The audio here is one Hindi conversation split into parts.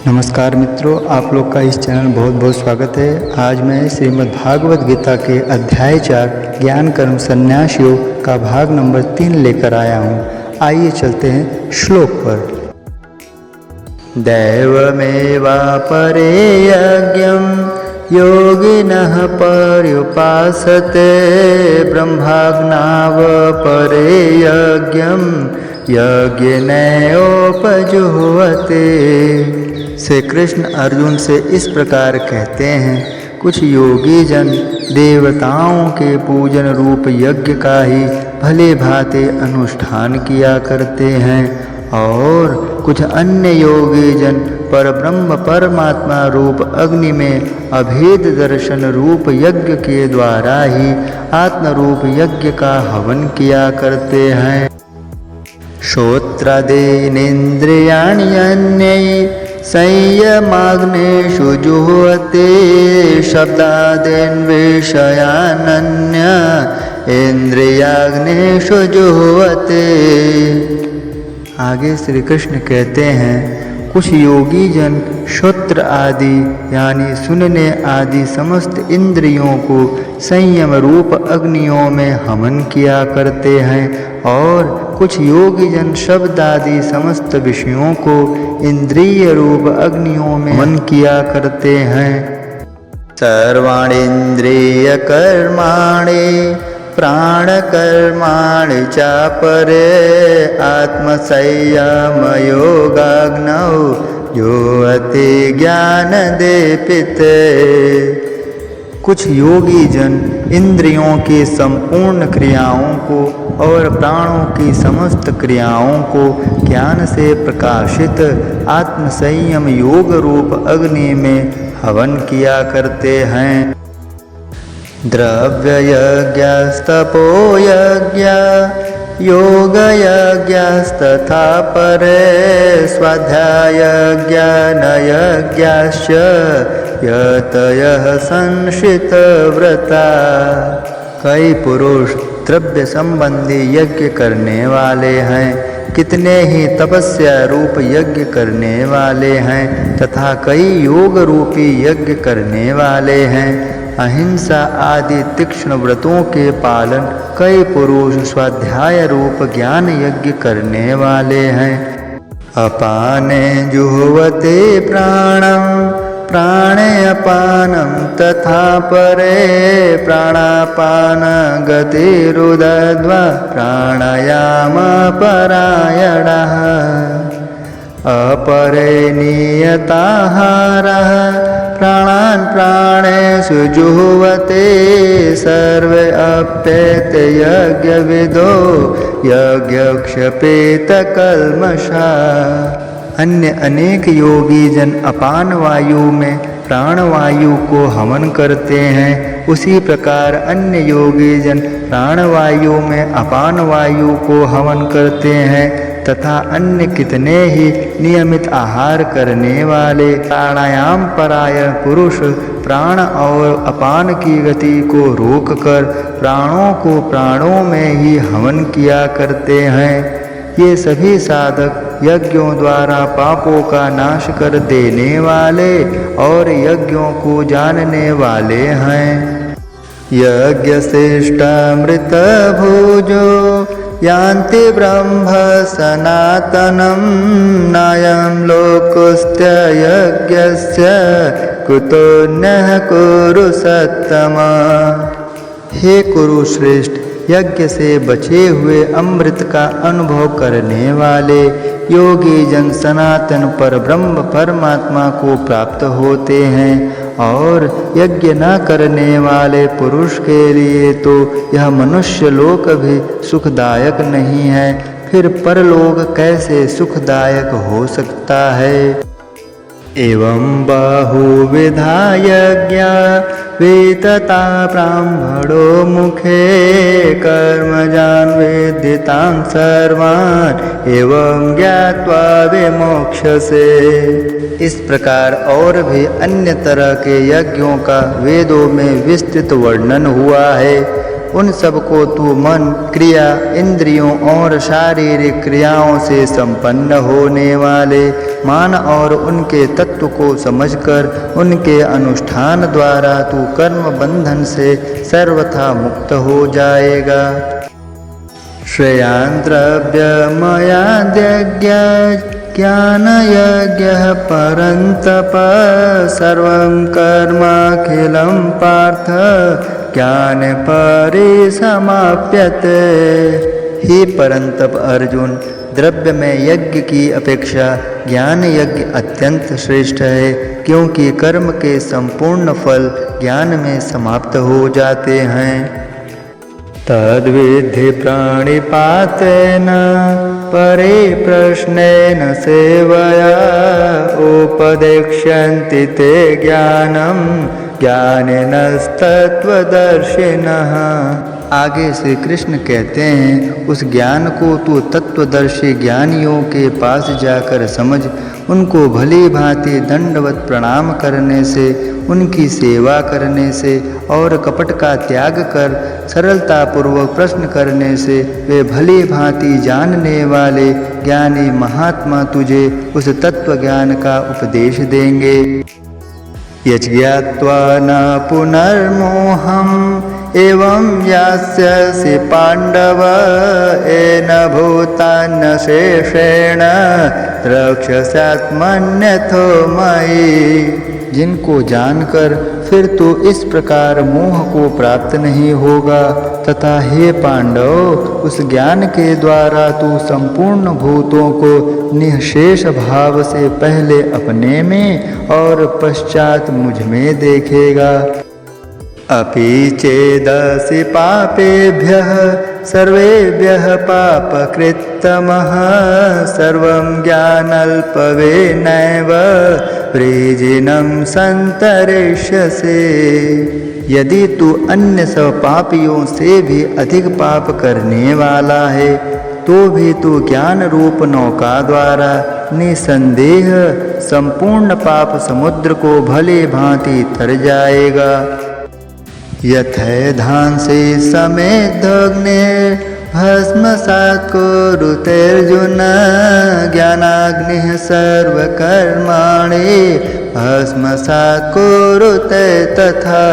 नमस्कार मित्रों, आप लोग का इस चैनल में बहुत बहुत स्वागत है। आज मैं श्रीमद् भागवत गीता के अध्याय 4 ज्ञान कर्म संन्यास योग का भाग नंबर 3 लेकर आया हूँ। आइए चलते हैं श्लोक पर। दैवमेवापरे यज्ञं योगिनः पर्युपासते ब्रह्माज्ञावपरे यज्ञं यज्ञेनैवोपजुह्वते। श्री कृष्ण अर्जुन से इस प्रकार कहते हैं, कुछ योगी जन देवताओं के पूजन रूप यज्ञ का ही भले भांति अनुष्ठान किया करते हैं और कुछ अन्य योगी जन परब्रह्म परमात्मा रूप अग्नि में अभेद दर्शन रूप यज्ञ के द्वारा ही आत्म रूप यज्ञ का हवन किया करते हैं। श्रोत्रादीनिन्द्रियाणि अन्ये संयमाग्नेषु जुह्वते शब्दादीन् विषयानन्य इंद्रियाग्नेषु जुह्वते। आगे श्री कृष्ण कहते हैं, कुछ योगी जन श्रोत्र आदि यानी सुनने आदि समस्त इंद्रियों को संयम रूप अग्नियों में हवन किया करते हैं और कुछ योगी जन शब्द आदि समस्त विषयों को इंद्रिय रूप अग्नियों में हवन किया करते हैं। सर्वाणि इंद्रिय कर्माणि प्राणकर्माणि चापरे आत्मसंयमयोगाग्नौ जुह्वते ज्ञानदीपिते। कुछ योगी जन इंद्रियों की संपूर्ण क्रियाओं को और प्राणों की समस्त क्रियाओं को ज्ञान से प्रकाशित आत्मसंयम योग रूप अग्नि में हवन किया करते हैं। द्रव्ययज्ञस्तपो यज्ञ योगयज्ञस्तथा परे स्वाध्यायज्ञानयज्ञश्च यतयः संशितव्रता। कई पुरुष द्रव्य संबंधी यज्ञ करने वाले हैं, कितने ही तपस्या रूप यज्ञ करने वाले हैं तथा कई योग रूपी यज्ञ करने वाले हैं। अहिंसा आदि तीक्ष्ण व्रतों के पालन कई पुरुष स्वाध्याय रूप ज्ञान यज्ञ करने वाले हैं। अपाने जुह्वते प्राणं प्राणे अपानं तथा परे प्राणापान गतिरुदध्वा प्राणायाम परायणः। अपरे नियताहारः प्राणान् प्राणेषु जुह्वते सर्वे अप्येते यज्ञविदो यज्ञक्षपेत कल्मषः। अन्य अनेक योगी जन अपान वायु में प्राणवायु को हवन करते हैं, उसी प्रकार अन्य योगी जन प्राणवायु में अपान वायु को हवन करते हैं तथा अन्य कितने ही नियमित आहार करने वाले प्राणायाम परायण पुरुष प्राण और अपान की गति को रोककर प्राणों को प्राणों में ही हवन किया करते हैं। ये सभी साधक यज्ञों द्वारा पापों का नाश कर देने वाले और यज्ञों को जानने वाले हैं। यज्ञश्रेष्ठामृत भुजो यान्ति ब्रह्म सनातनं नायं लोकस्य यज्ञस्य कुतोऽन्यः कुरु सत्तमा। हे कुरुश्रेष्ठ, यज्ञ से बचे हुए अमृत का अनुभव करने वाले योगी जन सनातन पर ब्रह्म परमात्मा को प्राप्त होते हैं और यज्ञ न करने वाले पुरुष के लिए तो यह मनुष्य लोक भी सुखदायक नहीं है, फिर परलोक कैसे सुखदायक हो सकता है। एवं बहुविधा यज्ञा वेतता ब्राह्मणो मुखे कर्मजान् वेदितां सर्वान् एवं ज्ञात्वा विमोक्ष्यसे। इस प्रकार और भी अन्य तरह के यज्ञों का वेदों में विस्तृत वर्णन हुआ है। उन सब को तू मन, क्रिया, इंद्रियों और शारीरिक क्रियाओं से संपन्न होने वाले मान और उनके तत्व को समझकर उनके अनुष्ठान द्वारा तू कर्म बंधन से सर्वथा मुक्त हो जाएगा। श्रेयान् द्रव्यमयाद्यज्ञ ज्ञानयज्ञः परन्तप सर्वं कर्माखिलं पार्थ ज्ञाने परिसमाप्यते। हे परंतप अर्जुन, द्रव्य में यज्ञ की अपेक्षा ज्ञान यज्ञ अत्यंत श्रेष्ठ है, क्योंकि कर्म के संपूर्ण फल ज्ञान में समाप्त हो जाते हैं। तद्विद्धि प्राणिपातेन परे प्रश्नेन सेवया उपदेक्ष्यन्ति ते ज्ञानम ज्ञानिनस्तत्त्वदर्शिनः। आगे श्री कृष्ण कहते हैं, उस ज्ञान को तू तत्वदर्शी ज्ञानियों के पास जाकर समझ। उनको भली भांति दंडवत प्रणाम करने से, उनकी सेवा करने से और कपट का त्याग कर सरलतापूर्वक प्रश्न करने से वे भली भांति जानने वाले ज्ञानी महात्मा तुझे उस तत्व ज्ञान का उपदेश देंगे। यज्ञात्वा न पुनर्मोहम् एवं यास्यसि पांडव येन भूतान्न शेषेण द्रक्ष्यस्यात्मन्यथो मयि। जिनको जानकर फिर तो इस प्रकार मोह को प्राप्त नहीं होगा, तथा हे पांडव, उस ज्ञान के द्वारा तू संपूर्ण भूतों को निःशेष भाव से पहले अपने में और पश्चात मुझ में देखेगा। अपि चेदसि पापेभ्यः सर्वेभ्यः पापकृत्तमः सर्वं ज्ञानाल्पवेनैव वृजिनं संतरिष्यसे। यदि तू अन्य सब पापियों से भी अधिक पाप करने वाला है, तो भी तू ज्ञान रूप नौका द्वारा निसंदेह संपूर्ण पाप समुद्र को भली भांति तर जाएगा। यथैधांसि समेद्धग्निर्भस्मसात् कुरुतेऽर्जुन ज्ञानाग्निः सर्वकर्माणि भस्मसात् कुरुते तथा।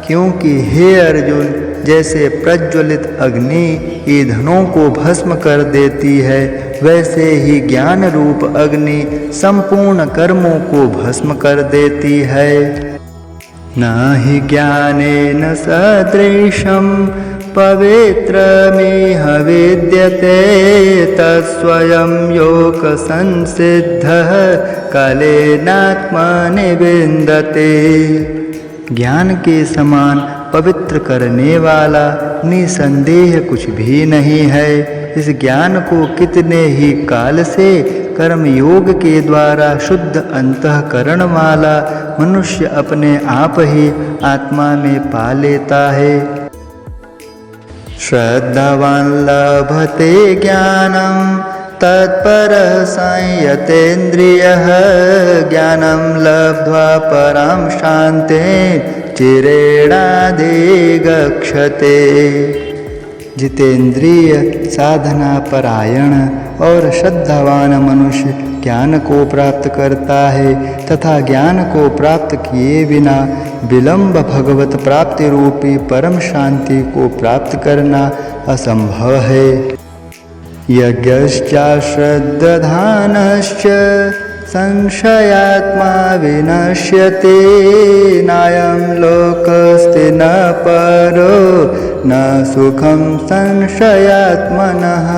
क्योंकि हे अर्जुन, जैसे प्रज्वलित अग्नि ईंधनों को भस्म कर देती है, वैसे ही ज्ञान रूप अग्नि संपूर्ण कर्मों को भस्म कर देती है। न हि ज्ञानेन सदृशं पवित्रमिह विद्यते तत्स्वयं योगसंसिद्धः कालेनात्मनि विन्दते। ज्ञान के समान पवित्र करने वाला निसंदेह कुछ भी नहीं है। इस ज्ञान को कितने ही काल से कर्म योग के द्वारा शुद्ध अंतःकरण वाला मनुष्य अपने आप ही आत्मा में पा लेता है। श्रद्धावान् लभते ज्ञानं तत्परः संयतेन्द्रियः ज्ञानं लब्ध्वा परां शान्तिं चिरेणाधिगच्छते। जितेंद्रिय, साधना परायण और श्रद्धावान मनुष्य ज्ञान को प्राप्त करता है, तथा ज्ञान को प्राप्त किए बिना विलंब भगवत प्राप्ति रूपी परम शांति को प्राप्त करना असंभव है। यज्ञश्च श्रद्धानश्च संशयात्मा विनश्यते नायं लोकस्ते न परो न सुखम संशयात्मनः।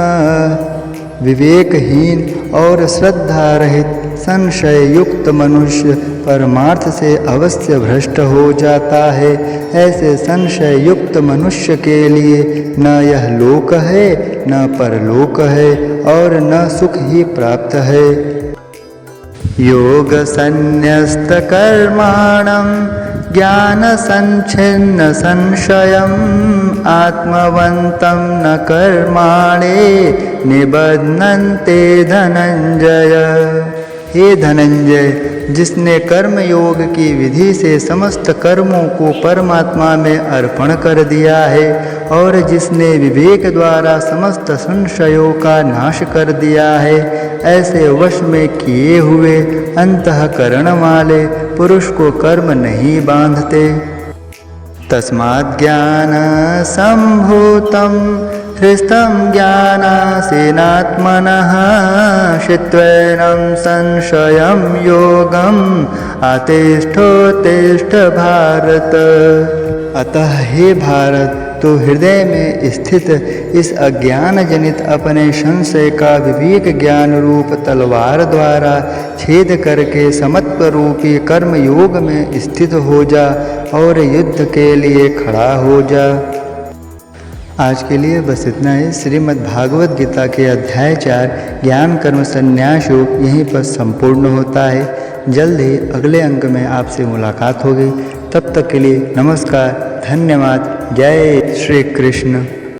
विवेकहीन और श्रद्धा रहित संशय युक्त मनुष्य परमार्थ से अवश्य भ्रष्ट हो जाता है। ऐसे संशय युक्त मनुष्य के लिए न यह लोक है, न परलोक है और न सुख ही प्राप्त है। योग संन्यस्त कर्माणं ज्ञान संच्छिन्न संशयम् आत्मवन्तं न कर्माणि निबध्नन्ते धनंजय। हे धनंजय, जिसने कर्म योग की विधि से समस्त कर्मों को परमात्मा में अर्पण कर दिया है और जिसने विवेक द्वारा समस्त संशयों का नाश कर दिया है, ऐसे वश में किए हुए अंतःकरण वाले पुरुष को कर्म नहीं बांधते। तस्माद् ज्ञान संभूतं हृस्तं ज्ञानासीनात्मनः शित्वैनं संशयं योगम् आतिष्ठोत्तिष्ठ भारत। अतः हे भारत, तो हृदय में स्थित इस अज्ञान जनित अपने संशय का विवेक ज्ञान रूप तलवार द्वारा छेद करके समत्व रूपी कर्म योग में स्थित हो जा और युद्ध के लिए खड़ा हो जा। आज के लिए बस इतना ही। श्रीमद् भागवत गीता के अध्याय 4 ज्ञान कर्म संन्यास योग यहीं पर संपूर्ण होता है। जल्द ही अगले अंक में आपसे मुलाकात होगी। तब तक के लिए नमस्कार, धन्यवाद, जय श्री कृष्ण।